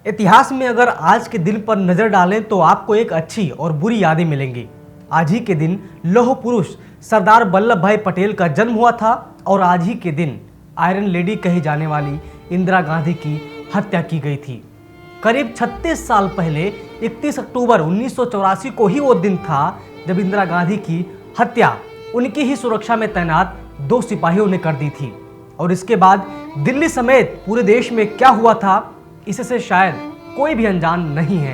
इतिहास में अगर आज के दिन पर नजर डालें तो आपको एक अच्छी और बुरी यादें मिलेंगी। आज ही के दिन लौह पुरुष सरदार वल्लभ भाई पटेल का जन्म हुआ था और आज ही के दिन आयरन लेडी कही जाने वाली इंदिरा गांधी की हत्या की गई थी। करीब 36 साल पहले 31 अक्टूबर 1984 को ही वो दिन था जब इंदिरा गांधी की हत्या उनकी ही सुरक्षा में तैनात 2 सिपाहियों ने कर दी थी। और इसके बाद दिल्ली समेत पूरे देश में क्या हुआ था इससे शायद कोई भी अनजान नहीं है।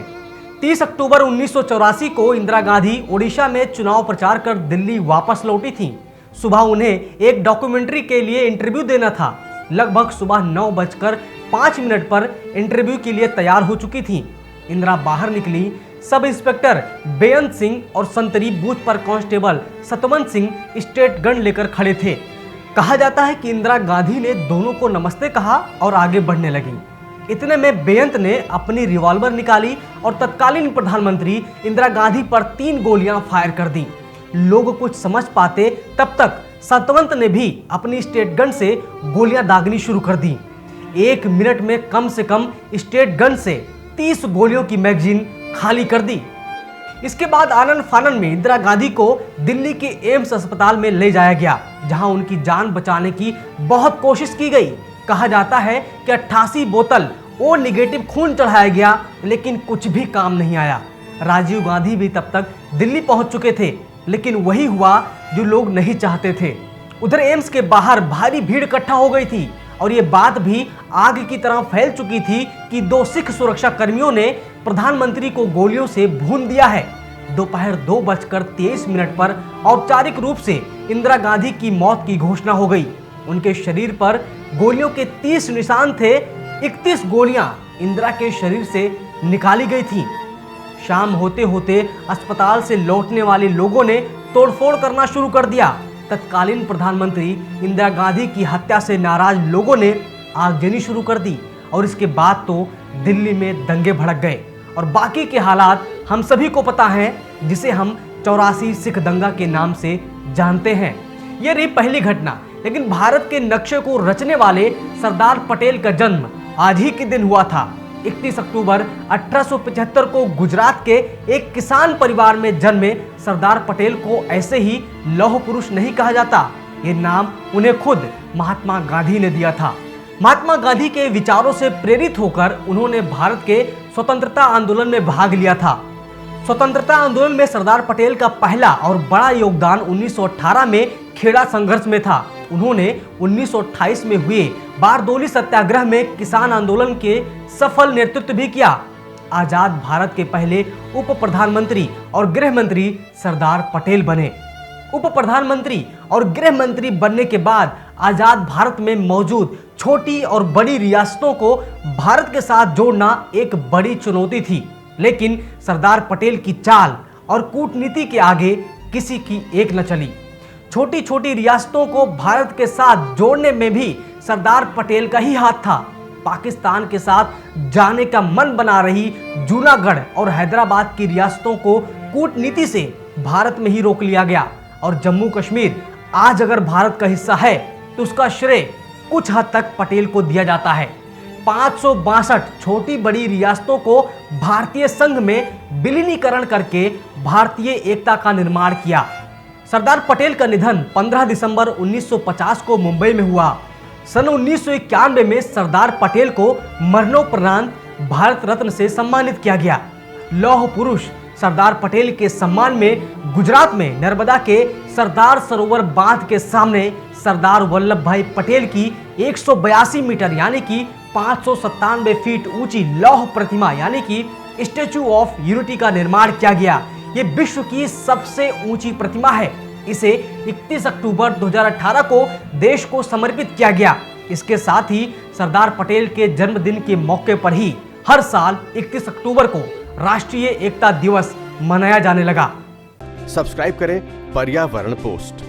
30 अक्टूबर 1984 को इंदिरा गांधी ओडिशा में चुनाव प्रचार कर दिल्ली वापस लौटी थी। सुबह उन्हें एक डॉक्यूमेंट्री के लिए इंटरव्यू देना था। लगभग सुबह 9:05 पर इंटरव्यू के लिए तैयार हो चुकी थी। इंदिरा बाहर निकली। सब इंस्पेक्टर बेअंत सिंह और संतरी बूथ पर constable Satwant Singh state gun लेकर खड़े थे। कहा जाता है कि इंदिरा गांधी ने दोनों को नमस्ते कहा और आगे बढ़ने लगी। इतने में बेअंत ने अपनी रिवॉल्वर निकाली और तत्कालीन प्रधानमंत्री इंदिरा गांधी पर 3 गोलियां फायर कर दी। लोग कुछ समझ पाते तब तक सतवंत ने भी अपनी स्टेट गन से गोलियां दागनी शुरू कर दी। 1 मिनट में कम से कम स्टेट गन से 30 गोलियों की मैगजीन खाली कर दी। इसके बाद आनन फानन में इंदिरा गांधी को दिल्ली के एम्स अस्पताल में ले जाया गया, जहां उनकी जान बचाने की बहुत कोशिश की गई। कहा जाता है कि 88 बोतल ओ निगेटिव खून चढ़ाया गया, लेकिन कुछ भी काम नहीं आया। राजीव गांधी भी तब तक दिल्ली पहुंच चुके थे, लेकिन वही हुआ जो लोग नहीं चाहते थे। उधर एम्स के बाहर भारी भीड़ इकट्ठा हो गई थी और ये बात भी आग की तरह फैल चुकी थी कि 2 सिख सुरक्षा कर्मियों ने प्रधानमंत्री को गोलियों से भून दिया है। दोपहर 2:23 पर औपचारिक रूप से इंदिरा गांधी की मौत की घोषणा हो गई। उनके शरीर पर गोलियों के 30 निशान थे। 31 गोलियां इंदिरा के शरीर से निकाली गई थी। शाम होते होते अस्पताल से लौटने वाले लोगों ने तोड़फोड़ करना शुरू कर दिया। तत्कालीन प्रधानमंत्री इंदिरा गांधी की हत्या से नाराज लोगों ने आगजनी शुरू कर दी और इसके बाद तो दिल्ली में दंगे भड़क गए और बाकी के हालात हम सभी को पता है, जिसे हम 84 सिख दंगा के नाम से जानते हैं। यह रही पहली घटना, लेकिन भारत के नक्शे को रचने वाले सरदार पटेल का जन्म आज ही के दिन हुआ था। 31 अक्टूबर 1875 को गुजरात के एक किसान परिवार में जन्मे सरदार पटेल को ऐसे ही लौह पुरुष नहीं कहा जाता। ये नाम उन्हें खुद महात्मा गांधी ने दिया था। महात्मा गांधी के विचारों से प्रेरित होकर उन्होंने भारत के स्वतंत्रता आंदोलन में भाग लिया था। स्वतंत्रता आंदोलन में सरदार पटेल का पहला और बड़ा योगदान 1918 में खेड़ा संघर्ष में था। उन्होंने 1928 में हुए बारदोली सत्याग्रह में किसान आंदोलन के सफल नेतृत्व भी किया। आजाद भारत के पहले उप प्रधानमंत्री और गृह मंत्री सरदार पटेल बने। उप प्रधानमंत्री और गृह मंत्री बनने के बाद आजाद भारत में मौजूद छोटी और बड़ी रियासतों को भारत के साथ जोड़ना एक बड़ी चुनौती थी, लेकिन सरदार पटेल की चाल और कूटनीति के आगे किसी की एक न चली। छोटी छोटी रियासतों को भारत के साथ जोड़ने में भी सरदार पटेल का ही हाथ था। पाकिस्तान के साथ जाने का मन बना रही जूनागढ़ और हैदराबाद की रियासतों को कूटनीति से भारत में ही रोक लिया गया और जम्मू कश्मीर आज अगर भारत का हिस्सा है तो उसका श्रेय कुछ हद तक पटेल को दिया जाता है। 562 छोटी बड़ी रियासतों को भारतीय संघ में विलीनीकरण करके भारतीय एकता का निर्माण किया। सरदार पटेल का निधन 15 दिसंबर 1950 को मुंबई में हुआ। सन 1991 में सरदार पटेल को मरणोपरांत भारत रत्न से सम्मानित किया गया। लौह पुरुष सरदार पटेल के सम्मान में गुजरात में नर्मदा के सरदार सरोवर बांध के सामने सरदार वल्लभ भाई पटेल की 182 मीटर यानी कि 597 फीट ऊंची लौह प्रतिमा यानी कि स्टैचू ऑफ यूनिटी का निर्माण किया गया। ये विश्व की सबसे ऊंची प्रतिमा है। इसे 31 अक्टूबर 2018 को देश को समर्पित किया गया। इसके साथ ही सरदार पटेल के जन्मदिन के मौके पर ही हर साल 31 अक्टूबर को राष्ट्रीय एकता दिवस मनाया जाने लगा। सब्सक्राइब करें पर्यावरण पोस्ट।